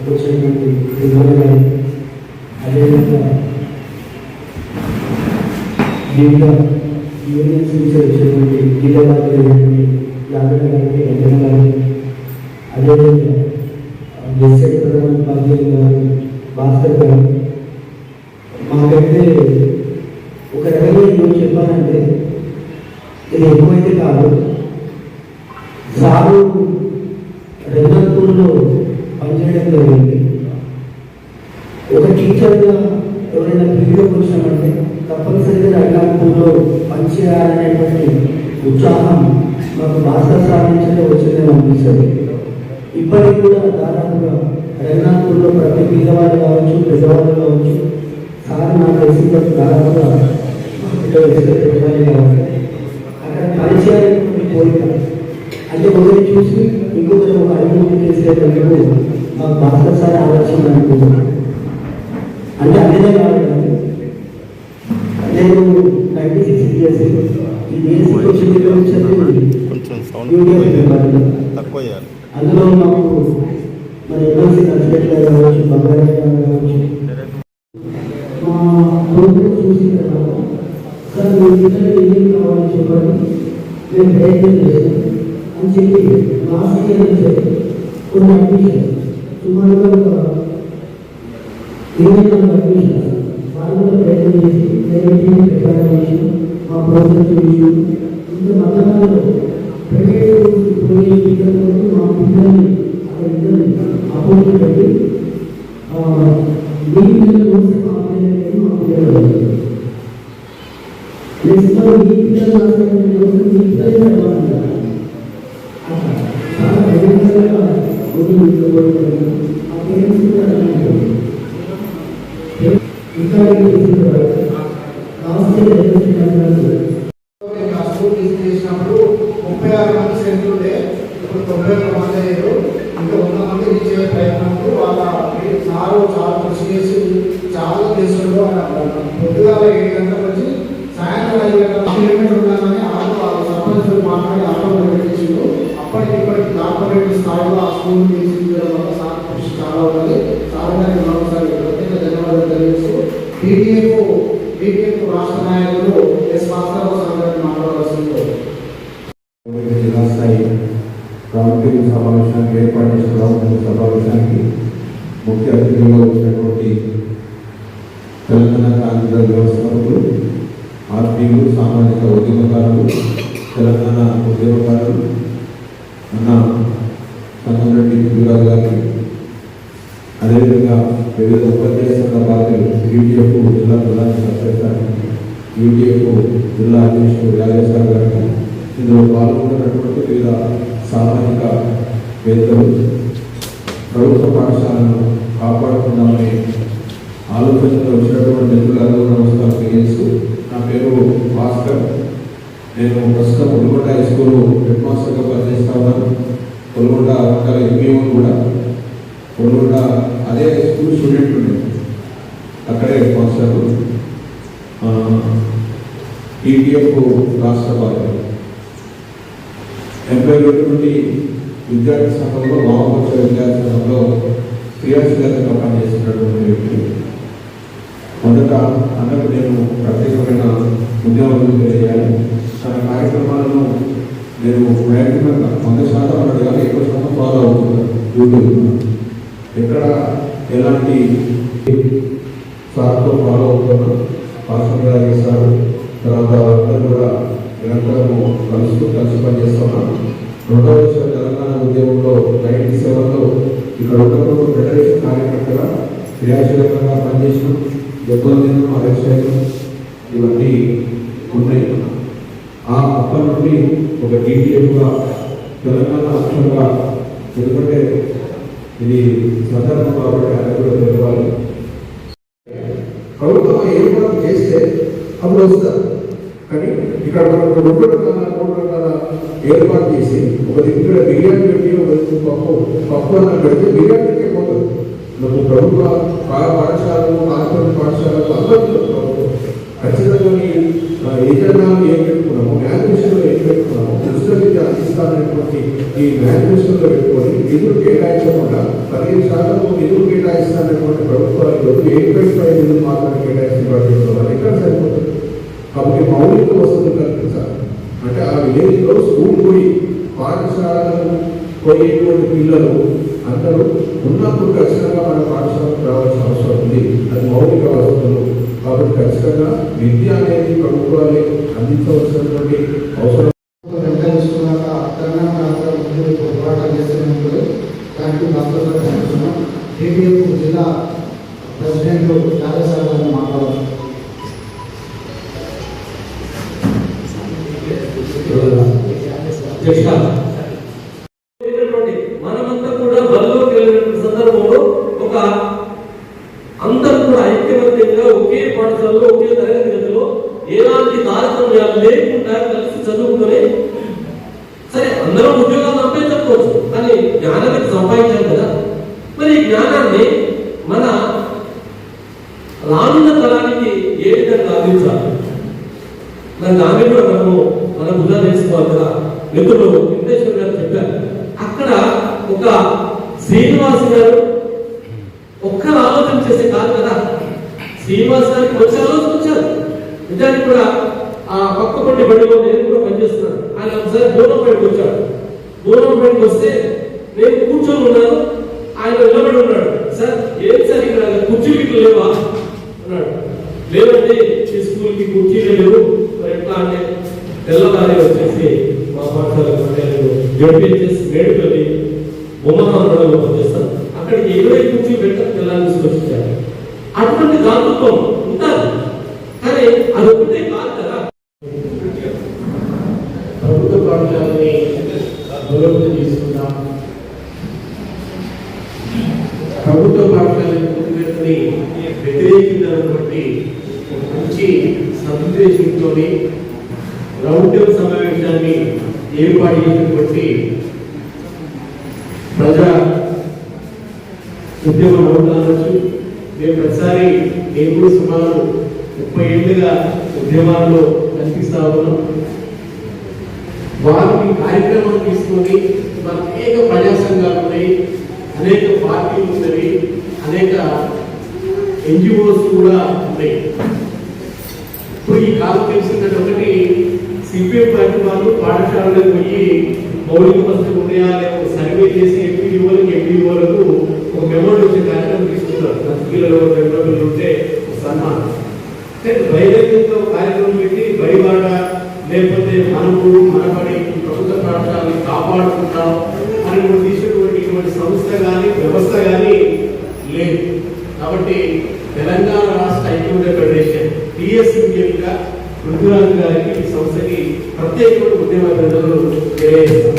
వచ్చినటువంటి అదేవిధంగా వివిధ యూనియన్స్ నుంచి వచ్చినటువంటి జిల్లా గారికి యాదవ్ గారికి ఎన్ఎం గారికి అదేవిధంగా డిస్ట్రిక్ట్ ప్రధాన ఉపాధ్యాయులు గారు భాస్కర్ గారు మాకైతే ఒక రకంగా ఈరోజు చెప్పాలంటే ఇది ఎక్కువైతే కాదు. సారు రంగపూర్లో పనిచేయడం జరిగింది. ఒక టీచర్గా ఎవరైనా ఫీల్డ్లోకి వచ్చినామంటే తప్పనిసరిగా రంగపూర్లో పనిచేయాలనేటువంటి ఉత్సాహం మాకు భాస్కర్ సార్ నుంచే వచ్చిందని అనిపిస్తుంది. ఇప్పటికి కూడా దాదాపుగా రంగపూర్లో ప్రతి పిల్లవాళ్ళు కావచ్చు, పెద్దవాళ్ళు కావచ్చు, సార్ నాకు తెలిసి దాదాపుగా పెట్టాలి కాబట్టి అక్కడ పనిచేయాలనేటువంటి కోరిక అంటే ఒకరిని చూసి ఇంకొకరు ఒక అభివృద్ధి చేసేటప్పుడు మాకు భాస్కర్ సార్ ఆలోచన అనుకుంటున్నాను. అంటే అదే కావాలి. నేను 96 ఇయర్స్ ఈ బేసిక్ వచ్చింది అందులో మాకు మరి ఎమ్మెల్సీ కన్సల్టెంట్ గారు కావచ్చు, బంగారు గారు కావచ్చు, మా ప్రోగ్రామ్ చూసిన తర్వాత సార్ మీ పిల్లలు ఏం కావాలని చెప్పండి, మేము ప్రయత్నం చేస్తాం అని చెప్పి లాస్ట్ ఇయర్ నుంచి కొన్ని అడ్మిషన్ సుమారుగా ఒక 24 అడ్మిషన్ వాళ్ళు ప్రయత్నం చేసి పెట్టాలని మా ప్రోగ్రామ్ చూసి ఇంకా మధ్యకాలంలో ప్రైవేట్ పోయే పిల్లలతో మా పిల్లల్ని అక్కడ ఇద్దరు అపోజిట్ పెట్టి మీ పిల్లలు మా పిల్లలు మా పిల్లలు నెక్స్ట్ ఈ పిల్లలు మీ పిల్లలు స్కూల్ తీసుకునేసినప్పుడు 36 మంది సెంట్లు ఉండే, ఇప్పుడు 91 మంది అయ్యారు. ఇంకా 100 మంది రీచ్ అయ్యే ప్రయత్నంలో వాళ్ళ సారు చాలా కృషి చేసి చాలా దేశంలో పొద్దుగా 7 గంటల నుంచి సాయంత్రం 5 గంటల కిలోమీటర్ ఉన్నామని వాళ్ళ సర్పంచులు మాట్లాడి ఆటో పెట్టించారు. అప్పటికి ఇప్పటికి కార్పొరేట్ స్థాయిలో ఆ స్కూల్ తీసుకురావడం వల్ల సార్ కృషి చాలా ఉన్నది. సార్ గారికి మరోసారి ప్రత్యేక ధన్యవాదాలు తెలియజేస్తూ బీపీఎఫ్ రాష్ట్ర నాయకులు ఎస్ భాస్కర్ సార్ గారిని మాట్లాడవలసింది. జిల్లా స్థాయి ప్రాముఖ్య సమావేశానికి ఏర్పాటు చేసిన ప్రాముఖ్య సమావేశానికి ముఖ్య అతిథులుగా వచ్చినటువంటి తెలంగాణ కాంగ్రెస్ వ్యవస్థాపకులు, ఆర్పీలు, సామాజిక ఉద్యమకారులు, తెలంగాణ ఉద్యమకారులు అన్న సంగంరెడ్డి గురురాజు గారికి, అదేవిధంగా వివిధ ఉపన్యాసక పార్టీలు యూటీఎఫ్ జిల్లా ప్రధాన సెక్రటరీ, యూటీఎఫ్ జిల్లా అధ్యక్షుడు రాజేశ్వర గారికి, ఇందులో పాల్గొన్నటువంటి వివిధ సామాజిక వేత్తలు, ప్రభుత్వ పాఠశాలను కాపాడుకుందామని ఆలోచనలో వచ్చినటువంటి మిత్రులందరూ నమస్కారం తెలియజేస్తూ, నా పేరు భాస్కర్. నేను ప్రస్తుతం కొల్గొండ హై స్కూల్ హెడ్ మాస్టర్గా పనిచేస్తా ఉన్నాను. కొల్గొండ ఎంఈఓ కూడా కొల్గొండ అదే స్కూల్ స్టూడెంట్ ఉండే అక్కడే మాస్టర్. ఈటీఎఫ్ రాష్ట్ర బాధ్యత 80 నుండి విద్యార్థి సంఘంలో వామపక్ష విద్యార్థి సంఘంలో క్రియాశీలకంగా పనిచేస్తున్నటువంటి వ్యక్తి. మొదట అన్నకు నేను ప్రత్యేకమైన ఉద్యోగం తెలియాలి. తన కార్యక్రమాలను నేను మ్యాక్సిమంగా 100% అన్నది కానీ 100% ఫాలో అవుతున్నాను. యూట్యూబ్ ఎక్కడ ఎలాంటి సార్తో ఫాలో అవుతున్నాను. పాసంగా చేస్తారు. తర్వాత అందరూ కూడా నిరంతరము కలిసి పనిచేస్తున్నాను. 2వ దశ తెలంగాణ ఉద్యమంలో 97లో ఇక్కడ ఉన్నప్పుడు ఫెడరేషన్ కార్యకర్తగా క్రియాశీలకంగా పనిచేసిన దెబ్బతిన్న అరెస్టైన ఇవన్నీ ఉన్నాయి. అప్పటి నుండి ఒక టీటీఎఫ్గా తెలంగాణ అక్షంగా ఎందుకంటే ఇది సందర్భం కాబట్టి ఆయన కూడా తెలవాలి. ప్రభుత్వం ఏర్పాటు చేస్తే అప్పుడు వస్తారు. కానీ ఇక్కడ మనకు 2 రకాల 3 రకాల ఏర్పాటు చేసి ఒక దగ్గర బిర్యానీ పెట్టి ఒక పప్పు అన్న పెడితే బిర్యానీకే పోతుంది. మనకు ప్రభుత్వ పాఠశాలలు కార్పొరేట్ పాఠశాలలు అందరిలో ప్రభుత్వం ఖచ్చితంగా ఏజెండాలు ఏం పెట్టుకున్నాము, మేనిఫెస్టోలో ఏం పెట్టుకున్నాము, ఉచిత విద్య అందిస్తానటువంటి ఈ మేనిఫెస్టోలో పెట్టుకొని నిధులు కేటాయించకుండా 15% నిధులు కేటాయిస్తానటువంటి ప్రభుత్వాలు 8.5 నిధులు మాత్రమే కేటాయిస్తున్నారు. ఎక్కడ సరిపోతుంది? కాబట్టి మౌలిక వసతులు కల్పించాలి. అంటే ఆ విలేజ్లో స్కూల్ పోయి పాఠశాలను పోయేటువంటి పిల్లలు అందరూ ఉన్నప్పుడు ఖచ్చితంగా మన పాఠశాలకు రావాల్సిన అవసరం ఉంది. అది మౌలిక వసతులు. కాబట్టి ఖచ్చితంగా విద్య అనేది ప్రభుత్వాలే అందించవలసినటువంటి అవసరం. నిర్ణయించుకున్నాక తెలంగాణ పోరాటం చేస్తున్నప్పుడు దానికి భక్తులు టీడీఎఫ్ జిల్లా ప్రెసిడెంట్ రాజశేఖర్ మాట్లాడారు. మనమంతా కూడా బల్లోకి వెళ్ళినటువంటి సందర్భంలో ఒక అందరూ కూడా ఐక్యమత్యంగా ఒకే పాఠశాలలో ఒకే తరగతి గదిలో ఎలాంటి తారతమ్యాలు లేకుండా కలిసి చదువుకొని సరే అందరం ఉద్యోగాలు సంపే చెప్పుకోవచ్చు, కానీ జ్ఞానానికి సంపాదించాలి కదా. మరి ఈ జ్ఞానాన్ని మన రానున్న తరానికి ఏ విధంగా అందించాలి? దాన్ని కూడా మన భుజాలు వేసుకోవాలి కదా. మిత్రులు వెంకటేశ్వర గారు చెప్పారు. అక్కడ ఒక శ్రీనివాస్ గారు ఒక్కరు ఆలోచన చేసే కాదు కదా. శ్రీనివాస్ గారికి వచ్చే ఆలోచన వచ్చారు. నిజానికి కూడా ఆ పక్క కొన్ని బడిలో నేను కూడా పనిచేస్తున్నాను. ఆయన ఒకసారి బోనంపేటకు వచ్చాడు. బోనంపేటకు వస్తే నేను కూర్చొని ఉన్నాను, ఆయన నిలబడి ఉన్నాడు. సార్ ఏం సార్ ఇక్కడ కుర్చీలు లేవా అన్నాడు. లేదంటే ఈ స్కూల్కి కుర్చీలు లేవు. ఎట్లా అంటే తెల్లవారి వచ్చేసి మా పాఠశాలకు జడ్పీహెచ్ఎస్ మేడుపల్లి బొమ్మలో పనిచేస్తాను. అక్కడికి 20 కుర్చీలు పెట్టారు, పిల్లల్ని తీసుకొచ్చారు. అటువంటి దాతృత్వం ఉంటారు, కానీ అది ఒకటే కాదు కదా. ప్రభుత్వ పాఠశాలని బలోపేతం చేసుకుందాం. ప్రభుత్వ పాఠశాలని వ్యతిరేకించినటువంటి మంచి సదుద్దేశంతో రౌండ్ టేబుల్ సమావేశాన్ని ఏర్పాటు చేసినటువంటి ప్రజా ఉద్యమ నౌకవచ్చు. మేము ప్రతిసారి నేను కూడా సుమారు 30 ఏళ్ళుగా ఉద్యమాల్లో కనిపిస్తా ఉన్నాం. వారిని కార్యక్రమం తీసుకొని అనేక ప్రజా సంఘాలు ఉన్నాయి, అనేక పార్టీలు ఉన్నాయి, అనేక ఎన్జిఓస్ కూడా ఉన్నాయి. ఇప్పుడు ఈ కాలం తెలిసిందంటే ఒకటి సిపిఎం పార్టీ వాళ్ళు పాఠశాలలో పోయి మౌలిక వసతులు ఉన్నాయా లేకపోతే సర్వే చేసి ఎంపీఓలకు ఒక మెమోరీ వచ్చే కార్యక్రమం తీసుకుంటారు. 10 కిలోలు 2 కిలోలు ఉంటే సన్మానం. బహిరంగంతో కార్యక్రమం పెట్టి బడివాడ లేకపోతే మనబడి ప్రభుత్వ పాఠశాలని కాపాడుకుంటాం అని తీసుకున్నటువంటి ఇటువంటి సంస్థ కానీ వ్యవస్థ కానీ లేదు. కాబట్టి తెలంగాణ రాష్ట్ర ఐక్యమత్య ఫెడరేషన్ టీఎస్యూగా పృథ్వీరాజ్ గారికి ఈ సంస్థకి ప్రత్యేకమైన ఉద్యమాలు తెలియజేస్తాం.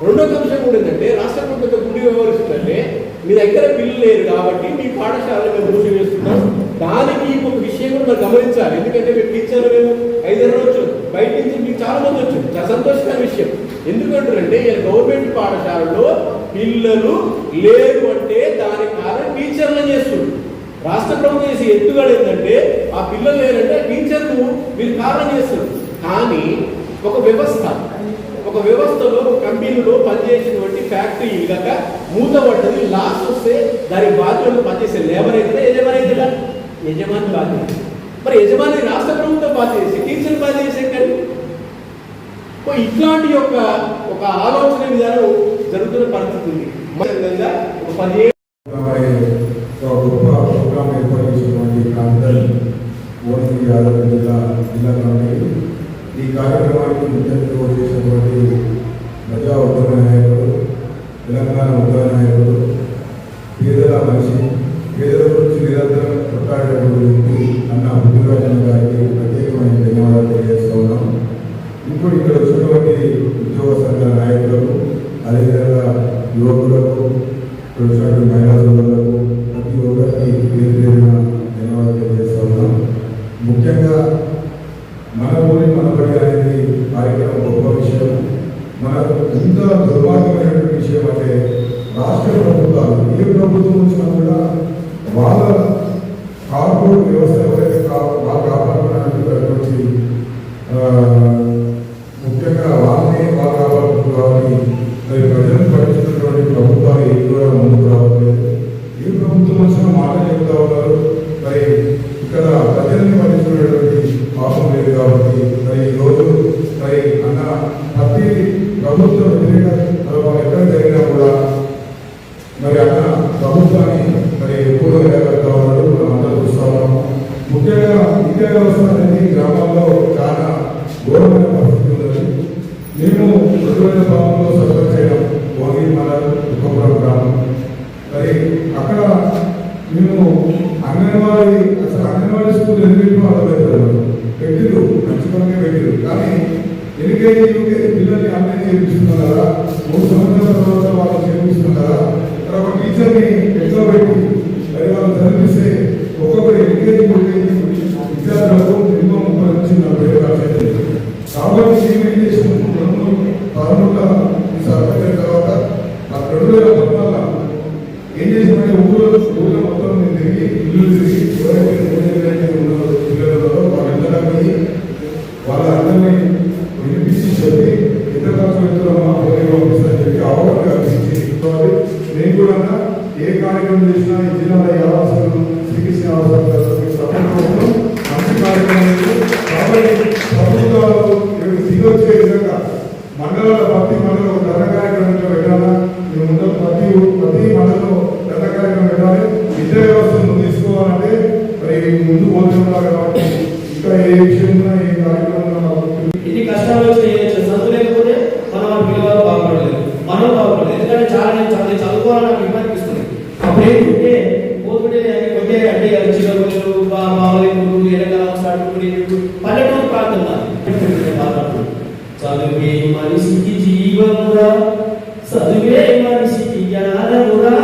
రెండో అంశం కూడా ఏంటంటే రాష్ట్ర ప్రభుత్వం గుడి వ్యవహరిస్తుందంటే మీ దగ్గర పిల్లలు లేరు కాబట్టి మీ పాఠశాలలో మేము కృషి చేస్తున్నాం. దానికి ఇంకొక విషయం కూడా మనం గమనించాలి. ఎందుకంటే మీరు టీచర్లు మేము 5 రోజులు బయట నుంచి మీకు చాలా మంది వచ్చు. చాలా సంతోషకరమైన విషయం. ఎందుకంటే గవర్నమెంట్ పాఠశాలలో పిల్లలు లేరు అంటే దానికి కారణం టీచర్లు చేస్తుంది. రాష్ట్ర ప్రభుత్వం చేసే ఎత్తుగడ ఏంటంటే ఆ పిల్లలు లేరంటే టీచర్లు మీరు కారణం చేస్తారు. కానీ ఒక వ్యవస్థలో ఒక కంపెనీలో పనిచేసినటువంటి ఫ్యాక్టరీ ఇలాగ మూతపడ్డది, లాస్ వస్తే దానికి బాధ్యతలు పనిచేసే లేబర్ అయితే యజమాని బాధ్యత. మరి యజమాని రాష్ట్ర ప్రభుత్వం బాధ్యత చేసి టీచర్ బాధ్యత చేసే కానీ ఇట్లాంటి ఒక ఆలోచన విధానం జరుగుతున్న పరిస్థితి ఉంది. ఒక 10 గొప్ప ప్రోగ్రాం ఏర్పాటు చేసినటువంటి అందరి ఓన్లీ యాదవ్ జిల్లాలోని ఈ కార్యక్రమానికి ముఖ్యంగా చేసినటువంటి ప్రజా ఉద్యమ నాయకుడు, తెలంగాణ ఉద్యమ నాయకుడు, పేదల మనిషి, పేదల గురించి నిరంతరం కొట్టాడేటువంటి వ్యక్తి అన్న పృథ్వీరాజ్ గారికి ప్రత్యేకమైన ధన్యవాదాలు తెలియజేస్తూ ఉన్నాం. ఇప్పుడు ఇక్కడ వచ్చినటువంటి ఉద్యోగ సంఘ నాయకులకు, అదేవిధంగా యువకులకు వచ్చినటువంటి మహిళా సోదరులకు ప్రతి ఒక్కరికి పేరున ధన్యవాదాలు తెలియజేస్తా ఉన్నాం. ముఖ్యంగా మన ఊరి మనబడి అనేది కార్యక్రమం గొప్ప విషయం. మనకు ఎంత దుర్భాగ్యమైనటువంటి విషయం అంటే రాష్ట్ర ప్రభుత్వాలు ఏ ప్రభుత్వం వచ్చినా కూడా వాళ్ళ కార్పొరేట్ వ్యవస్థ ఎవరైతే వాళ్ళు కాపాడుకున్నటువంటి ముఖ్యంగా వాళ్ళని వాళ్ళు కాపాడుకుంటూ కాబట్టి మరి ప్రజలను పట్టించినటువంటి ప్రభుత్వాలు ఏవి కూడా ముందుకు రావట్లేదు. ఏ ప్రభుత్వం వచ్చినా మాట చెప్తా ఉన్నారు. మరి ఇక్కడ ప్రజల్ని పట్టించుకునేటువంటి పాపం లేదు కాబట్టి మరి ఈరోజు మరి అన్న ప్రతి ప్రభుత్వ వ్యతిరేక ఎక్కడ జరిగినా కూడా మరి అన్న ప్రభుత్వాన్ని మరి ఎక్కువగా నిలబెడతా ఉన్నాడు. మనం అందరూ చూస్తా ఉన్నాము. ముఖ్యంగా విద్యా వ్యవస్థ అనేది గ్రామాల్లో చాలా ఘోరమైన పరిస్థితి ఉన్నది. మేము 2012లో సర్పంచ్ అయినాం. ఓన్లీ మన దుఃఖపురం గ్రామం. మరి అక్కడ మేము అంగన్వాడీ స్కూల్ ఎందుకు అర్థమవుతారు పెట్టిరు మంచిగా పెట్టిరు. కానీ ఎల్కేజీ యూకేజీ పిల్లల్ని అన్నీ చేపిస్తున్నారా 3 సంవత్సరాల తర్వాత వాళ్ళు చేపిస్తున్నారా ఒక టీచర్ని ఎట్లా పెట్టి మరి వాళ్ళు చదివిస్తే ఒక్కొక్కరు ఎల్కేజీ యూకేజీ విద్యార్థులకు మినిమం 30 నుంచి 40 ఖర్చు. కాబట్టి ఏం చేసినాము పదమూడుగా ఈ సర్పంచ్ తర్వాత 2014 ఏం చేసామంటే ఊళ్ళో మొత్తం నేను తిరిగి ఇల్లు తిరిగి ఎవరైతే పిల్లలలో వాళ్ళందరూ పోయి వాళ్ళందరినీ వినిపించి చెప్పి ఎంత ఖర్చు పెడుతున్నామో పంపిస్తారని చెప్పి అవగాహన కల్పించి నేను కూడా ఏ కార్యక్రమం చేసినా ఈ జిల్లాలో ఏ అవసరం చికిత్స అవసరం మంచి కార్యక్రమం. కాబట్టి ప్రభుత్వాలు దిగొచ్చే విధంగా మండలాల ప్రతి మండలం ఒక ధర కార్యక్రమం పెట్టాలా. మేము ముందు ప్రతి మండలంలో ధర కార్యక్రమం పెట్టాలి. విద్యా వ్యవస్థను తీసుకోవాలంటే మరి ముందు పోతున్నారు కాబట్టి ఇంకా ఏ విషయంలో ఏ కార్యక్రమంలో ఇది కష్టాలు వచ్చి చదువు లేకపోతే మనం పిల్లలు బాగుపడలేదు, మనం బాగుపడలేదు. ఎందుకంటే చాలా నేను చదువుకోవాలని నాకు ఇబ్బంది ఇస్తుంది. అప్పుడు ఏంటంటే పోతుంటే కొట్టే అంటే చిన్నపిల్లలు బావలేకులు ఎడకాలం పల్లెటూరు ప్రాంతం మాట్లాడుతుంది. చదువే మనిషికి జీవమురా, చదువే మనిషికి జ్ఞానమురా,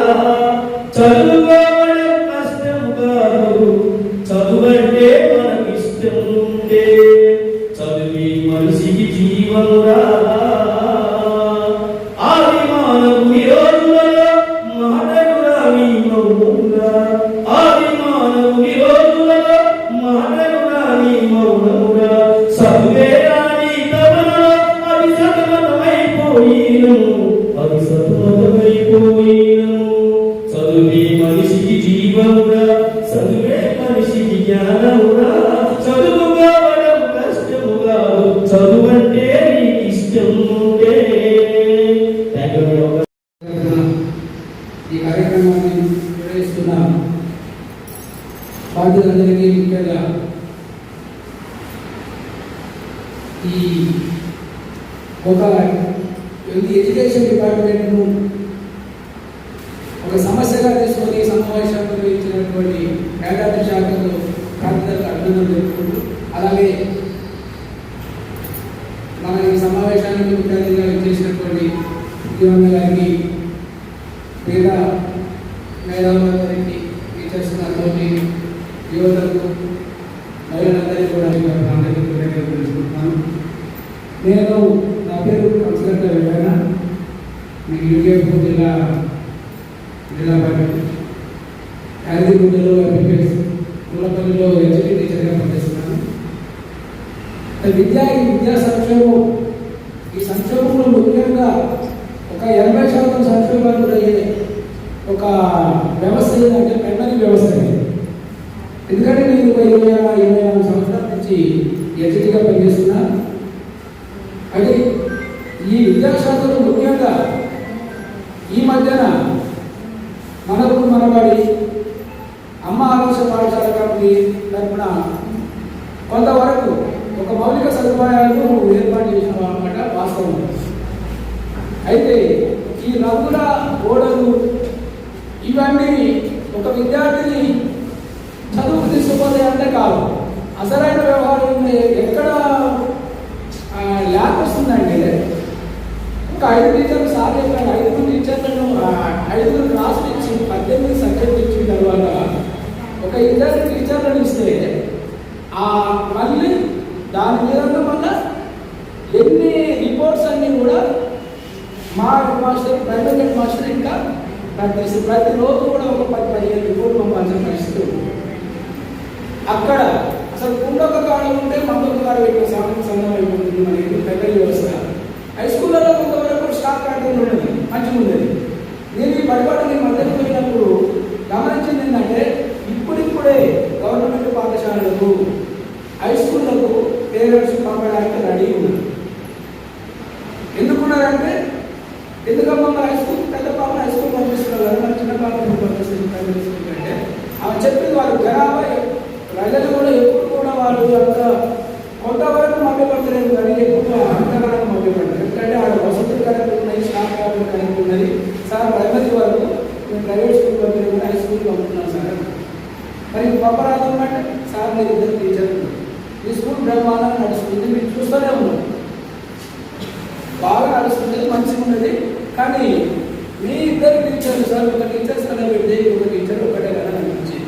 చదువుకోవడం కష్టము కాదు, చదువంటే మనకి ఇష్టం ఉంటే, చదువే మనిషికి జీవమురా. ఆది మానవుని రోజులలో మాటలురా నీ మౌనమురా, ఆది మానవుని రోజులలో మాటలురా నీ మౌనమురా, చదువే రాని తమలో అది సతమతమైపోయిను, అది సతమతమైపోయిను. చదువే మనిషికి జీవమురా, చదువే మనిషికి జ్ఞానమురా, చదువు కావడం కష్టము కాదు, చదువంటే నీకు ఇష్టం ఉంటే. ఈ కార్యక్రమాన్ని నిర్వహిస్తున్న బాధ్యులందరికీ ముఖ్యంగా ఈ ఒక ఎడ్యుకేషన్ డిపార్ట్మెంట్ను ఒక సమస్యగా తీసుకొని సమావేశాలు నిర్వహించినటువంటి మేధావి శాఖకు కార్యదర్శులకు అభినందనలు తెలుపుకుంటూ, అలాగే మన ఈ సమావేశానికి ముఖ్య అతిథిగా చేసినటువంటి ఉద్యోగ గారికి, పేద మేధావులందరికీ, టీచర్స్ అందరికీ, యువతకు, మహిళలందరికీ కూడా తెలుసుకుంటున్నాను. నేను నా పేరు కన్సల్టెంట్ వెంకన్న, మీకు యూకేపూర్ జిల్లా యాదగిరిగుట్టలో పూలపల్లిలో ఎడ్యుకేషన్ టీచర్గా పనిచేస్తున్నాను. విద్యా సంక్షేమం, ఈ సంక్షేమంలో ముఖ్యంగా ఒక 80% సంక్షేమాలు అయ్యే ఒక వ్యవస్థ ఏదంటే పెండని వ్యవస్థ. ఎందుకంటే నేను 24 సంవత్సరాల నుంచి ఎడ్యుకేట్గా పనిచేస్తున్నా. అయితే ఈ విద్యాశాఖలో ముఖ్యంగా ఈ మధ్యన మనబడి అమ్మ ఆదర్శ పాఠశాల కమిటీ తరఫున కొంతవరకు ఒక మౌలిక సదుపాయాలను ఏర్పాటు చేసిన అన్నమాట వాస్తవం. అయితే ఈ రంగుల గోడలు ఇవన్నీ ఒక విద్యార్థిని చదువుకు తీసుకుపోతే అంటే కాదు, అసలైన వ్యవహారం ఎక్కడ ల్యాక్ వస్తుందంటే ఒక 5 టీచర్లు సార్ చెప్పాను, 5 టీచర్లను 5 క్లాసులు ఇచ్చి 18 సబ్జెక్ట్ ఇచ్చిన తర్వాత ఒక 2 టీచర్లను ఇస్తే మళ్ళీ దాని మీద వల్ల ఎన్ని రిపోర్ట్స్ అన్నీ కూడా మా మాస్టర్ ప్రైవేట్ హెడ్ మాస్టర్ ఇంకా ప్రతిరోజు కూడా ఒక 10-15 రిపోర్ట్ పంపాల్సిన పరిస్థితి ఉంది. అక్కడ అసలు కుండొక కాడ ఉంటే మందొక కాడ పెట్టే సంఘం అయిపోతుంది. మనకి పెద్ద వ్యవస్థ. హై స్కూళ్ళలో కొంతవరకు స్టాఫ్ క్యాంటీన్ ఉండేది, మంచిగా ఉండేది. నేను ఈ నేను మధ్యలో పోయినప్పుడు గమనించింది ఏంటంటే ఇప్పుడిప్పుడే గవర్నమెంట్ పాఠశాలలకు హై స్కూళ్ళకు పేరెంట్స్ పంపడానికి రెడీ ఉన్నారు. ఎందుకున్నారంటే ఎందుకమ్మా హై స్కూల్ పెద్ద పాప హై స్కూల్ పంపిస్తున్నారు కదా, మన చిన్న పాప పంపిస్తుంటే ఆమె చెప్పింది వాళ్ళు జనాభా ప్రజలు కూడా ఎప్పుడు కూడా వాళ్ళు అంత కొంతవరకు మభ్యపడలేదు కానీ ఎక్కువ అంతగానో మభ్యపడతారు. ఎందుకంటే ఆడ వసతులు కరెక్ట్ ఉన్నాయి, స్టాఫ్ క్యాబిన్ కరెక్ట్ ఉన్నది. సార్ ప్రైమరీ వరకు మేము ప్రైవేట్ స్కూల్ పంపిణీ హై స్కూల్ పంపుతున్నాం సార్. మరి పంపరాదు అంటే సార్ మీరు 2 టీచర్లు ఈ స్కూల్ బ్రహ్మాండంగా నడుస్తుంది, మీరు చూస్తూనే ఉన్నాం, బాగా నడుస్తుంది, మంచిగా ఉన్నది. కానీ మీ 2 టీచర్లు సార్, ఒక టీచర్ సరే పెడితే ఒక టీచర్ ఒకటే కదా అనిపించి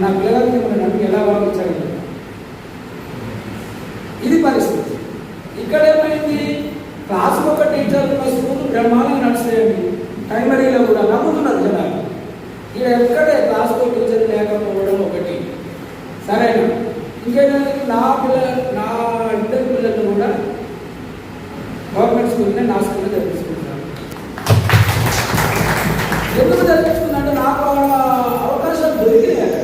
నా పిల్లలకి మన నన్ను ఎలా భావించాలి, ఇది పరిస్థితి. ఇక్కడ ఏమైంది, క్లాసుకు ఒక టీచర్ ఉన్న స్కూల్ బ్రహ్మాండంగా నడుస్తాయండి, ప్రైమరీలో కూడా నమ్ముతున్నారు జనాలు. ఇక్కడ ఎక్కడే క్లాసుకు టీచర్ లేకపోవడం ఒకటి సరేనా. ఇంకేంటంటే నా 2 పిల్లలు కూడా గవర్నమెంట్ స్కూల్నే నా స్కూల్లో చదివించుకుంటున్నాను. ఎందుకు చదివించుకున్నాఅంటే నాకు అవకాశం దొరికినాయి.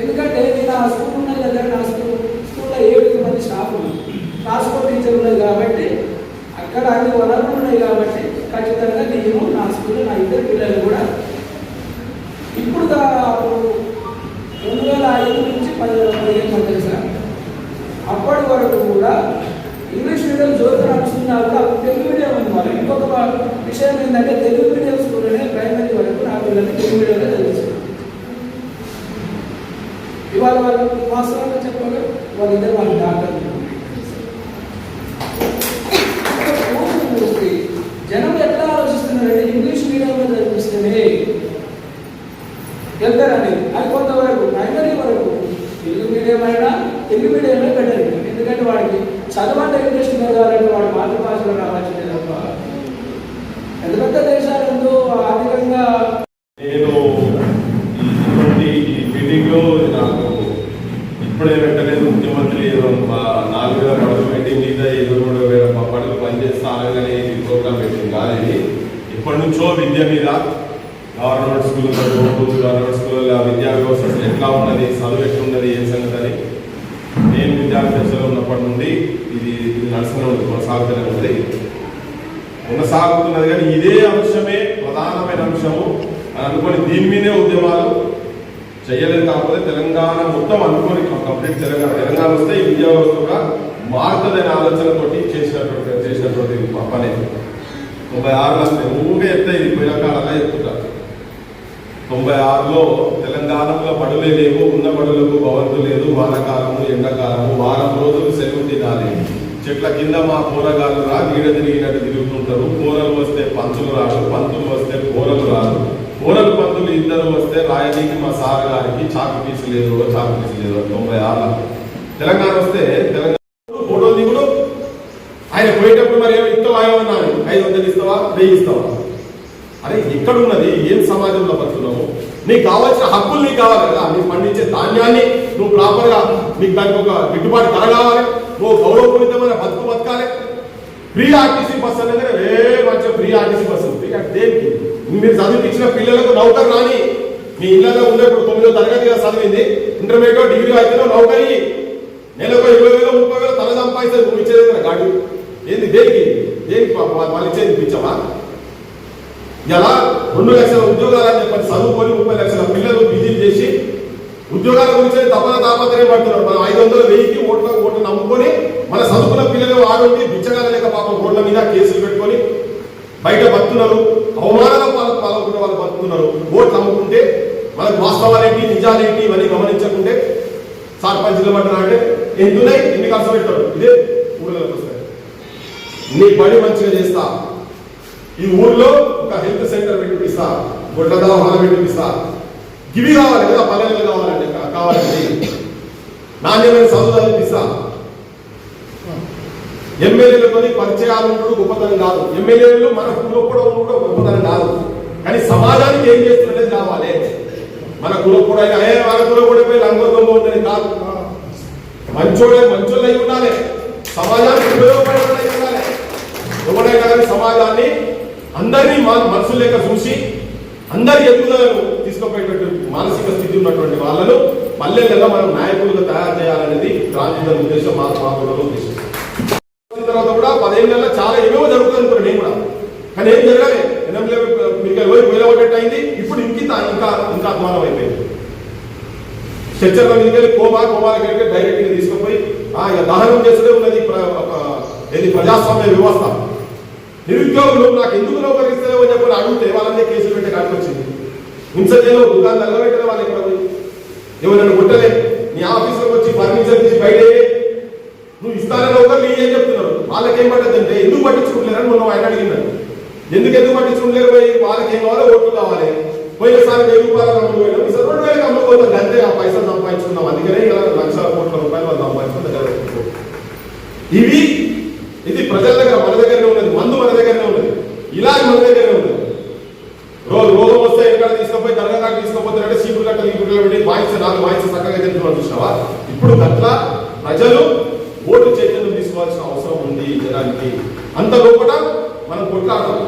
ఎందుకంటే నేను ఆ స్కూల్ ఉన్నది కదా, నా స్కూల్లో 7 మంది స్టాఫ్ ఉన్నారు, క్లాస్కో టీచర్ ఉన్నది కాబట్టి అక్కడ అన్ని వనరులు ఉన్నాయి కాబట్టి ఖచ్చితంగా నేను నా స్కూల్లో నా 2 పిల్లలు కూడా ఇప్పుడు 2005 నుంచి 15 మంది సార్ అప్పటి వరకు కూడా ఇంగ్లీష్ మీడియం జోరు నడుస్తున్నారు. తెలుగు మీడియం ఉంది వాళ్ళు. ఇంకొక విషయం ఏంటంటే తెలుగు మీడియం స్కూల్లోనే ప్రైమరీ వరకు నా పిల్లల్ని తెలుగు మీడియంలో చదివించారు. ఇవాళ వాళ్ళు వాస్తవంగా చెప్పగా వాళ్ళిద్దరు వాళ్ళ డాక్టర్లు. జనం ఎట్లా ఆలోచిస్తున్నారంటే ఇంగ్లీష్ మీడియంలో చదివిస్తేనే వెళ్తారండి. అది కొంతవరకు ప్రైమరీ వరకు తెలుగు మీడియం అయినా తెలుగు మీడియంలో బెటర్. ఎందుకంటే వాడికి చదవంటే ఇంగ్లీష్ కావాలంటే వాడు మాతృభాషలో రావాల్సిందే తప్ప పెద్ద పెద్ద దేశాలందు ఆర్థికంగా. నేను ఈ మీటింగ్లో నాకు ఇప్పుడే పెట్టలేదు. ముఖ్యమంత్రి 4,000 పడవ మీటింగ్ మీద 23,000 పడవలు పనిచేస్తా అనగానే ఈ ప్రోగ్రామ్ పెట్టింది కాదు. ఇది ఇప్పటి నుంచో విద్య మీద గవర్నమెంట్ స్కూల్ గవర్నమెంట్ స్కూల్లో విద్యా వ్యవస్థ ఎట్లా ఉన్నది, చదువు ఎట్లున్నది, ఏం సంగతి అని నేను విద్యార్థి దశలో ఉన్నప్పటి నుండి ఇది నడుస్తూనే ఉంది, కొనసాగుతున్నది. కానీ ఇదే అంశమే ప్రధానమైన అంశము అని అనుకొని దీని మీదే ఉద్యమాలు చేయలేదు. కాకపోతే తెలంగాణ మొత్తం అనుకొని కంప్లీట్ తెలంగాణ వస్తే ఈ విద్యా వ్యవస్థ కూడా మారుతుందనే ఆలోచనతోటి చేసినటువంటి పని 96లో ఊగే ఎత్తే ఇది పోయిన కాలంలో చెప్తుంటారు. 96లో తెలంగాణలో బడులే లేవు, ఉన్న బడులకు భవంతు లేదు, వానకాలము ఎండాకాలము వారం రోజులు సెలవు తినాలి. చెట్ల కింద మా కూరగాయలు రా నీడ తిరిగినట్టు తిరుగుతుంటారు. కూరలు వస్తే పంతులు రాడు, పంతులు వస్తే కూరలు రాదు, కూరలు పంతులు ఇద్దరు వస్తే రాయనీకి మా సార్ గారికి చాకు పీసు లేదు 96 తెలంగాణ వస్తే తెలంగాణ ఫోటో దిగుడు. ఆయన పోయేటప్పుడు మరి ఏమో ఇస్తావా ఏమన్నాను, 500 ఇస్తావా 1000 ఇస్తావా? అరే ఎక్కడున్నది, ఏం సమాజంలో బతుకున్నాము? నీకు కావాల్సిన హక్కులు నీకు కావాలి కదా. నీకు పండించే ధాన్యాన్ని నువ్వు ప్రాపర్గా నీకు దానికి ఒక గిట్టుబాటు ధర కావాలి, నువ్వు గౌరవపూరితమైన బతకాలి. ఫ్రీ ఆర్టీసీ బస్సు అనేది మంచిగా ఫ్రీ ఆర్టీసీ బస్సు ఉంది. దేనికి? మీరు చదివించిన పిల్లలకు నౌకరు రాని, మీ ఇళ్ళలో ఉండేప్పుడు 9వ తరగతిగా చదివింది, ఇంటర్మీడియట్ డిగ్రీ అయితే నౌకరి నెలకు 20,000 30,000 తల సంపాదిస్తే నువ్వు ఇచ్చేది గాడి ఏంది? దేనికి వాళ్ళు ఇచ్చేది పిచ్చమా? ఇలా 2 లక్షల ఉద్యోగాలు అని చెప్పని చదువుకొని 30 లక్షల పిల్లలు విజిట్ చేసి ఉద్యోగాల గురించి తాపత్రయం పడుతున్నారు. మనం 500 1000కి ఓట్లు నమ్ముకొని మన చదువుకున్న పిల్లలు ఆడోటి బిచ్చగాల లేక పాపం రోడ్ల మీద కేసులు పెట్టుకొని బయట బతున్నారు. అవమానాల పాల్గొనే వాళ్ళు బతుకున్నారు. ఓట్లు నమ్ముకుంటే మనకు వాస్తవాలేంటి నిజాలేంటి ఇవన్నీ గమనించకుంటే సర్పంచ్ల పట్టిన అంటే ఎందున్నాయి ఎన్ని ఖర్చు పెడతాడు, ఇదే 3 నెలలకు వస్తాయి. నీ బడి మంచిగా చేస్తా, ఈ ఊర్లో ఒక హెల్త్ సెంటర్ పెట్టిపిస్తా, గుడ్ల దవాఖాన పెట్టిపిస్తా, ఇవి కావాలి కదా పల్లెలు కావాలంటే కావాలండి, నాణ్యమైన చదువు చదివిస్తా. ఎమ్మెల్యేలతో పరిచయాలు ఉండడం గొప్పతనం కాదు, ఎమ్మెల్యేలు మన కులపడం కూడా గొప్పతనం కాదు, కానీ సమాజానికి ఏం చేస్తున్నది కావాలి. మన కులపడ మన కులపడిపోయి లంగోదంగా ఉందని కాదు, మంచోళ్ళు అయి ఉండాలి, సమాజానికి ఉపయోగపడే ఉండాలి. ఎవరైనా కానీ సమాజాన్ని అందరినీ మనసు లేక చూసి అందరి ఎదుగుదలను తీసుకుపోయేటట్టు మానసిక స్థితి ఉన్నటువంటి వాళ్ళను పల్లెల్లో మనం నాయకులుగా తయారు చేయాలనేది క్రాంతి ఉద్దేశం, మా ఉద్దేశం. తర్వాత కూడా 10 ఏళ్ళలో చాలా ఏమేమో జరుగుతుంది నేను కూడా, కానీ ఏం జరగాలి. మీకు వేలవటట్టు అయింది, ఇప్పుడు ఇంకా అధ్వానం అయిపోయింది. స్ట్రెచ్చర్ల మీదకి వెళ్ళి కోమాలకి డైరెక్ట్ గా తీసుకుపోయి ఇక దహనం చేస్తే ఉన్నది ఏది ప్రజాస్వామ్య వ్యవస్థ. నిరుద్యోగులు నాకు ఎందుకు నౌకరిస్తావో చెప్పని అడిగితే వాళ్ళందరూ కేసులు పెట్టే కాడికి వచ్చింది. హింస చేయలో దుకాణం తగ్గబెట్టిన వాళ్ళు ఇక్కడ పోయి ఎవరైనా కొట్టలే, నీ ఆఫీసులోకి వచ్చి ఫర్నిచర్ తీసి బయట నువ్వు ఇస్తానని నౌకర్లు నీ ఏం చెప్తున్నారు, వాళ్ళకేం పట్టదంటే ఎందుకు పట్టించుకుంటలేరని మనం ఆయన అడిగినారు. ఎందుకు పట్టించుకుంటలేరు పోయి వాళ్ళకి ఏం కావాలో ఓట్లు కావాలి. పోయినసారి 1000 రూపాయలు అమ్ముడు పోయినాం, ఈసారి 2000 అమ్ముకోతాం, అంతే ఆ పైసలు సంపాదించుకున్నాం. అందుకనే ఇలా లక్షల కోట్ల రూపాయలు వాళ్ళు సంపాదించుకుంటారు. ఇది ప్రజల దగ్గర మన దగ్గరనే ఉన్నది, మందు మన దగ్గరనే ఉన్నది, ఇలాగ మన దగ్గరనే ఉన్నది. రోగం వస్తే ఎక్కడ తీసుకుపోయి దర్గా తీసుకుపోతారంటే సీపులు గట్టలు ఈ గుడ్డలు పెట్టి వాయిస్ 4 వాయిస్ చక్కగా తింటున్నాను చూసినావా. ఇప్పుడు అట్లా ప్రజలు ఓటు చైతన్యం తీసుకోవాల్సిన అవసరం ఉంది జనానికి. అంత లోపల మనం కొట్లాడతాం.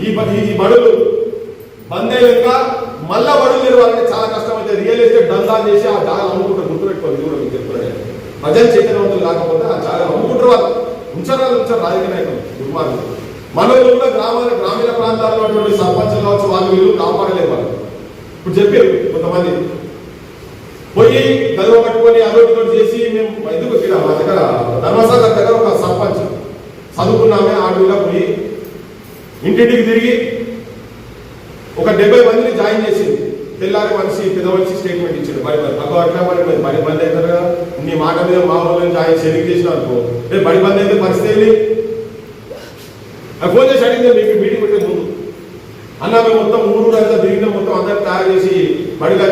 ఈ బడులు బంద్ అయ్యాక మళ్ళా బడులు తెరవాలంటే చాలా కష్టమైతే రియల్ ఎస్టేట్ దందా చేసి ఆ జాగా అమ్ముకుంటారు. గుర్తుపెట్టుకోవాలి, ఇది కూడా మీకు చెప్తున్నాను. ప్రజలు చైతన్యవంతులు కాకపోతే ఆ జాగా అమ్ముకుంటారు, వాళ్ళు ఉంచారు రాజకీయ నాయకులు దుర్మార్గులు. మనలో కూడా గ్రామీణ ప్రాంతాల్లో అటువంటి సర్పంచులు కావచ్చు, వాళ్ళు వీళ్ళు కాపాడలేదు. వాళ్ళు ఇప్పుడు చెప్పారు కొంతమంది పోయి గదువ పట్టుకొని అదొకటి చేసి మేము ఎందుకు ఇక్కడ మా దగ్గర ధర్మసాగర్ దగ్గర ఒక సర్పంచ్ చదువుకున్నామే ఆడవిగా పోయి ఇంటింటికి తిరిగి ఒక 70 మందిని జాయిన్ చేసింది. తెల్లారి మనిషి పెద్ద మనిషి స్టేట్మెంట్ ఇచ్చాడు, అట్లా బడి బంద్ అవుతారు కదా, నీ మాట మీద మా ఊళ్ళో జాయిన్ షెరింగ్ చేసిన అనుకో రేపు బడి బంద్ అయితే పరిస్థితి ఫోన్ చేసి అడిగింది. మీకు మీటింగ్ పెట్టే ముందు అన్న మేము మొత్తం ఊరు అంతా తిరిగిన మొత్తం అందరికి తయారు చేసి బడిగా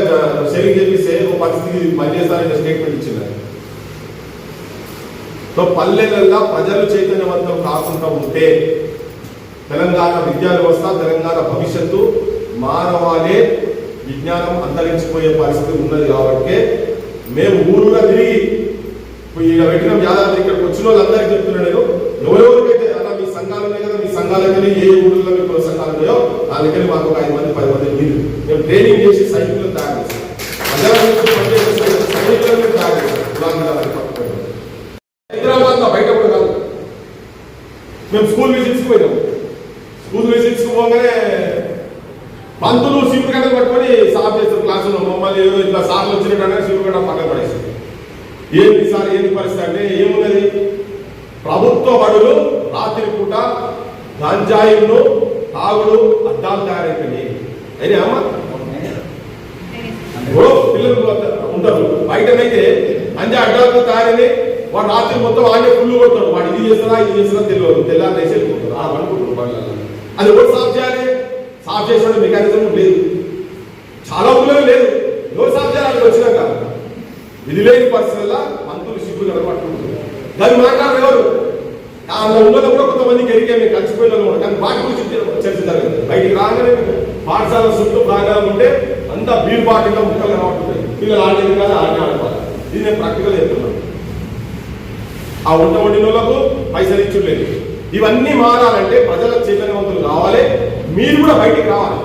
షెరింగ్ చేపిస్తే ఒక పరిస్థితి బంద్ చేస్తారని స్టేట్మెంట్ ఇచ్చింది. సో పల్లెలలో ప్రజలు చైతన్యవంతం కాకుండా ఉంటే తెలంగాణ విద్యా వ్యవస్థ, తెలంగాణ భవిష్యత్తు మానవాలే విజ్ఞానం అంతరించిపోయే పరిస్థితి ఉన్నది. కాబట్టి మేము ఊరుగా తిరిగి ఇలా పెట్టిన యాదాద్రి ఇక్కడికి వచ్చిన వాళ్ళందరికీ చెప్తున్నాను నేను, ఎవరెవరికైతే అలా మీ సంఘాలు ఉన్నాయి కదా, మీ సంఘాలకి ఏ ఊళ్ళో మీ కుల సంఘాలు ఉన్నాయో దానికని మాకు ఒక 5 మంది 10 మంది మీరు మేము ట్రైనింగ్ చేసి సైనికులను తయారు చేస్తాం. సైనికులను తయారు చేస్తాం. హైదరాబాద్ లో బయట కూడా కాదు, మేము స్కూల్ విజిట్స్ పోయినాం. స్కూల్ విజిట్స్ పోగానే పంతులు సీపురు గడ్డలు పట్టుకొని సాఫ్ చేస్తారు క్లాసులో. మమ్మల్ని ఇట్లా సార్లు వచ్చినట్టు సీపురు గడ్డ పక్కన పడేస్తారు. ఏంటి సార్ ఏంటి పరిస్థితి అంటే ఏమున్నది, ప్రభుత్వ బడులు రాత్రి పూట గంజాయిలు తాగుడు అడ్డాలు తయారైపోయినాయి. అయినా అమ్మ పిల్లలు ఉంటారు బయటనైతే గంజాయి అడ్డాలతో తయారైంది. వాడు రాత్రి మొత్తం వాళ్ళే ఫుల్ కొడతాడు, వాడు ఇది చేస్తారా తెలియదు, తెల్లారి వేసి వెళ్ళిపోతారు. అనుకుంటారు బడులలో. అది ఎవరు సాఫ్ చేయాలి? సాఫ్ చేసే మెకానిజం లేదు, చాలా ఊళ్ళో లేదు. ఎవరు సాఫ్ చేయాలి? వచ్చినాక ఇది లేని పరిస్థితుల్లో మంత్రులు సిగ్గులు కనబడుతుంటారు. దాన్ని మాట్లాడారు ఎవరు? అందులో ఉన్నది కూడా కొంతమందికి ఎరికే మేము కలిసిపోయిన కూడా, కానీ వాటి గురించి చర్చ జరగదు. బయటికి రాగానే పాఠశాల చుట్టూ ప్రాంగణం ఉంటే అంతా బీర్ బాటిల్లో ముక్కలు కనబడుతుంటాయి. పిల్లలు ఆడేది కాదు, ఆడనే ఆడుకోవాలి. ఇది నేను ప్రాక్టికల్ చెప్తున్నాను. ఆ వంట వండిన వాళ్ళకు పైసలు ఇచ్చులేదు. ఇవన్నీ మారాలంటే ప్రజల చైతన్యవంతులు కావాలి. మీరు కూడా బయటికి రావాలి.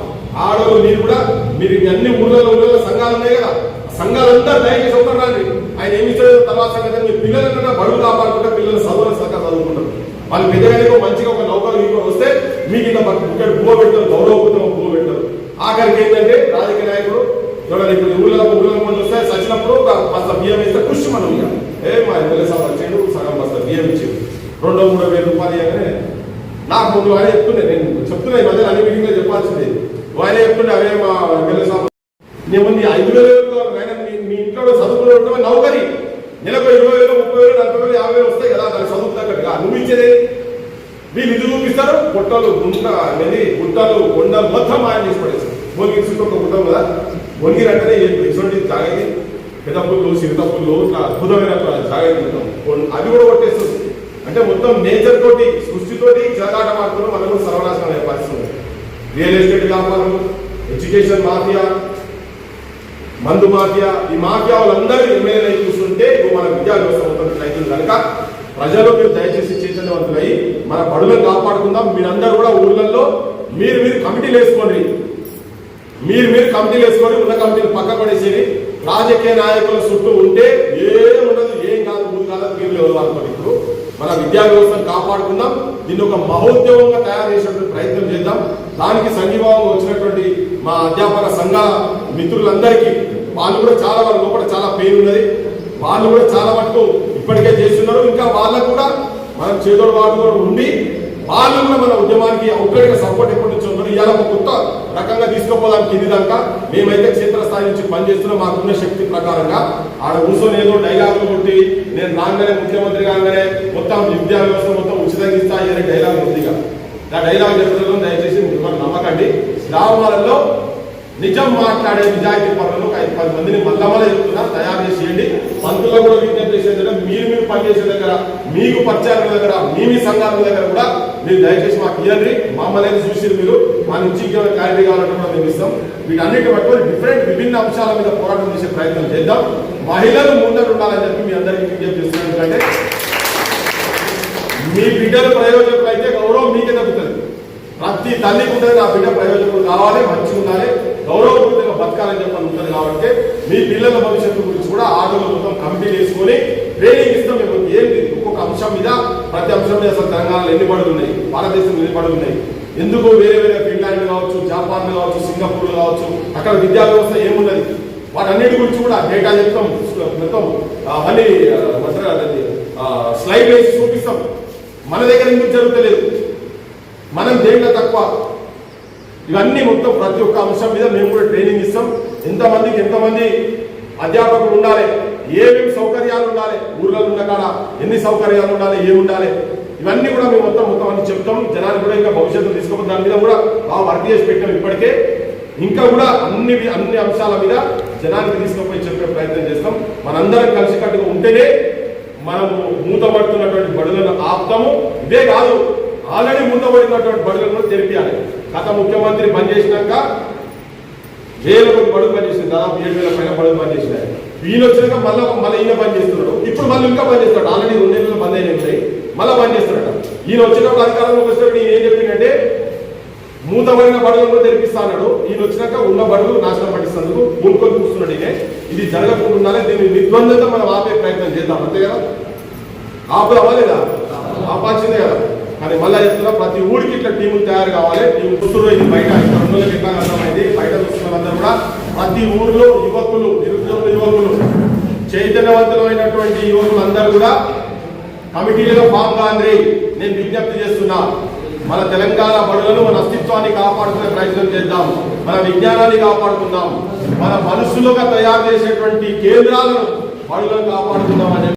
ఆడవాళ్ళు మీరు కూడా, మీరు అన్ని ఊళ్ళలో సంఘాలు ఉన్నాయి కదా, సంఘాలంతా దయచేసి అవుతారండి. ఆయన ఏమి ఇచ్చాడు తర్వాత సంగతి, మీ పిల్లలన్నా బడులు కాపాడుకుంటే పిల్లలు చదువుల సంఘం చదువుకుంటారు. వాళ్ళు పెద్దగా మంచిగా ఒక నౌకరు వస్తే మీకు ఇంకా ఇక్కడ పువ్వ పెట్టారు, గౌరవపూర్వక పువ్వ పెట్టారు. ఆఖరికి ఏంటంటే రాజకీయ నాయకుడు ఎవరైనా ఇప్పుడు ఊళ్ళో మంది వస్తే సచ్చినప్పుడు బస్త బియ్యం వేస్తే కృషి మనం ఇక మా ఎమ్మెల్యే సార్ వచ్చాడు, సగం బస్త బియ్యం ఇచ్చాడు, 2-3 వేల రూపాయలు ఇవ్వగానే నాకు ముందు ఆయన చెప్తుండే, నేను చెప్తున్నా ఈ మధ్య అన్ని మీటింగ్లో చెప్పాల్సిందే. ఆయన చెప్తుండే అవే మా ఎమ్మెల్యే సార్ నేను 5,000 మీ ఇంట్లో చదువుకునే నౌకరి నెలకు 20,000, 30,000, 40,000, 50,000 వస్తాయి కదా, దానికి చదువు తగ్గట్టుగా నువ్వు ఇచ్చేది వీళ్ళు ఇది చూపిస్తారు. పొట్టలు గుట్టలు కొండలు మొత్తం మాయం చేసి పడేస్తారు. భోగిరి చుట్టూ ఒక గుట్టం కదా, భోగిరి అంటేనే ఎటువంటి జాగది, పెద్ద పుల్లు, సిరిత పుల్లు, ఇట్లా అద్భుతమైన జాగది మొత్తం అది కూడా కొట్టేస్తుంది. అంటే మొత్తం నేచర్ తోటి, సృష్టితోటి చిరకాట మాత్రం మనకు సర్వనాశనం అయ్యే పరిస్థితి ఉంది. రియల్ ఎస్టేట్ వ్యాపారం, ఎడ్యుకేషన్ మాఫియా, మందు మాఫియా, ఈ మాఫియా వాళ్ళందరూ ఎమ్మెల్యేలు అయి చూస్తుంటే మన విద్యా వ్యవస్థ మొత్తం రైతులు కనుక ప్రజలు మీరు దయచేసి చైతన్యవంతులై మన బడులను కాపాడుకుందాం. మీరందరూ కూడా ఊళ్ళల్లో మీరు కమిటీలు వేసుకోండి, మీరు కమిటీలు వేసుకొని ఉన్న కమిటీలు పక్క పడేసేది. రాజకీయ నాయకుల చుట్టూ ఉంటే ఏముండదు, ఏం కాదు, ఊరు కాదు, మీరు ఎవరు అనుకోండి. ఇప్పుడు మన విద్యా వ్యవస్థను కాపాడుకుందాం, దీన్ని ఒక మహోద్యమంగా తయారు చేసేటువంటి ప్రయత్నం చేద్దాం. దానికి సంఘీభావం వచ్చినటువంటి మా అధ్యాపక సంఘ మిత్రులందరికీ, వాళ్ళు కూడా చాలా వాళ్ళ లోపల చాలా పెయిన్ ఉన్నది, వాళ్ళు కూడా చాలా మటుకు ఇప్పటికే చేస్తున్నారు. ఇంకా వాళ్ళకు కూడా మనం చేదోడు వాళ్ళు కూడా ఉండి వాళ్ళు కూడా మన ఉద్యమానికి ఒక్కడిగా సపోర్ట్ ఎప్పటి నుంచి ఉన్నారు. ఇవాళ ఒక కొత్త రకంగా తీసుకుపోదానికి ఇది దాకా మేమైతే క్షేత్రస్థాయి నుంచి పనిచేస్తున్నాం. మాకున్న శక్తి ప్రకారంగా ఆడ కూర్చొని ఏదో డైలాగులు కొట్టి నేను రాగానే ముఖ్యమంత్రి కాగానే మొత్తం విద్యా వ్యవస్థ మొత్తం ఉచితంగా ఇస్తా అనే డైలాగ్ ఉందిగా, ఆ డైలాగ్ చెప్పడంలో దయచేసి మిమ్మల్ని నమ్మకండి. గ్రామాలలో నిజం మాట్లాడే నిజాయితీ పనులు 5-10 మందిని మళ్ళా చెప్తున్నా, తయారు చేసేయండి. మంత్రులు కూడా విజ్ఞప్తి చేసేది మీరు పనిచేసే దగ్గర, మీకు పరిచయాల దగ్గర, మీ సంఘాల దగ్గర కూడా మీరు దయచేసి మాకు ఇవ్వండి. మమ్మల్ని చూసి మీరు మా నుంచి ఇంకేమైనా క్లారిటీ కావాలంటే కూడా మేము ఇస్తాం. వీటన్నిటి పట్టుకొని విభిన్న అంశాల మీద పోరాటం చేసే ప్రయత్నం చేద్దాం. మహిళలు ముందర ఉండాలని చెప్పి మీ అందరికీ విజ్ఞప్తి చేస్తున్నాను. ఎందుకంటే మీ బిడ్డలు ప్రయోజకులు అయితే గౌరవం మీకే తగ్గుతుంది. ప్రతి తల్లికి ఉంటుంది, ఆ బిడ్డ ప్రయోజకులు కావాలి, మంచిగా ఉండాలి, గౌరవపూర్తిగా బతకాలని చెప్పని ఉంటుంది. కాబట్టి మీ పిల్లల భవిష్యత్తు గురించి కూడా ఆటలు మొత్తం కమిటీలు వేసుకొని ట్రైనింగ్ ఇస్తాం. మేము ఏంటి ఒక్కొక్క అంశం మీద, ప్రతి అంశం మీద అసలు తెలంగాణలో ఎన్ని బడులు ఉన్నాయి, భారతదేశంలో ఎన్ని బడులు ఉన్నాయి, ఎందుకు వేరే ఫిన్లాండ్ కావచ్చు, జపాన్ కావచ్చు, సింగపూర్ కావచ్చు, అక్కడ విద్యా వ్యవస్థ ఏమున్నది, వాటన్నిటి గురించి కూడా డేటా చెప్తాం. మొత్తం అవన్నీ స్లైడ్ వేసి చూపిస్తాం. మన దగ్గర ఎందుకు జరుగుతలేదు, మనం దేంట్లో తక్కువ, ఇవన్నీ మొత్తం ప్రతి ఒక్క అంశం మీద మేము కూడా ట్రైనింగ్ ఇస్తాం. ఎంతమంది అధ్యాపకులు ఉండాలి, ఏమేమి సౌకర్యాలు ఉండాలి, ఊర్లలో ఉన్న కాడ ఎన్ని సౌకర్యాలు ఉండాలి, ఏమి ఉండాలి, ఇవన్నీ కూడా మేము మొత్తం అన్ని చెప్తాం. జనానికి కూడా ఇంకా భవిష్యత్తు తీసుకోవడం దాని మీద కూడా బాగా వర్క్ చేసి పెట్టాం ఇప్పటికే. ఇంకా కూడా అన్ని అంశాల మీద జనానికి తీసుకుపోయి చెప్పే ప్రయత్నం చేస్తాం. మనందరం కలిసికట్టుగా ఉంటేనే మనము మూతపడుతున్నటువంటి బడులను ఆపుతాము. ఇదే కాదు, ఆల్రెడీ మూతపడినటువంటి బడులను తెరిపియాలి. గత ముఖ్యమంత్రి బంద్ చేసినాక 1000 మంది బడులు బంద్ చేసింది, దాదాపు 7,000 పైన బడులు బంద్ చేసినాయి. ఈయన వచ్చినాక మళ్ళీ ఈయన బంద్ చేస్తున్నాడు. ఇప్పుడు మళ్ళీ ఇంకా బంద్ చేస్తాడు. ఆల్రెడీ 2 నెలలు బంద్ అయినాయి ఉంటాయి, మళ్ళీ బంద్ చేస్తాడట. ఈయన వచ్చినప్పుడు అధికారంలోకి వచ్చినప్పుడు ఈయన ఏం చెప్పిందంటే మూతపడిన బడులను తెరిపిస్తా అన్నాడు. ఈయన వచ్చినాక ఉన్న బడులు నాశనం పట్టిస్తేందుకు మూడుకొని కూర్చున్నాడు. ఇది జరగకుండా ఉండాలి, దీన్ని నిర్బంధంగా మనం ఆపే ప్రయత్నం చేద్దాం. అంతే కదా, ఆపుదామా లేదా? ఆపాల్సిందే కదా. కానీ మళ్ళీ చెప్తున్నా, ప్రతి ఊరికి ఇట్లా టీములు తయారు కావాలి. టీము కూతురు ఇది బయట 2 రోజులకి ఎట్లా అర్థమైంది, బయట చూస్తున్నందరూ కూడా ప్రతి ఊర్లో యువకులు, నిరుద్యోగ యువకులు, చైతన్యవంతులైనటువంటి యువకులు అందరూ కూడా కమిటీలుగా ఫామ్ కాండి. నేను విజ్ఞప్తి చేస్తున్నా, మన తెలంగాణ బడులను, మన అస్తిత్వాన్ని కాపాడుకునే ప్రయత్నం చేద్దాం. మన విజ్ఞానాన్ని కాపాడుకుందాం. మన మనసులుగా తయారు చేసేటువంటి కేంద్రాలను బడులను కాపాడుకుందాం అని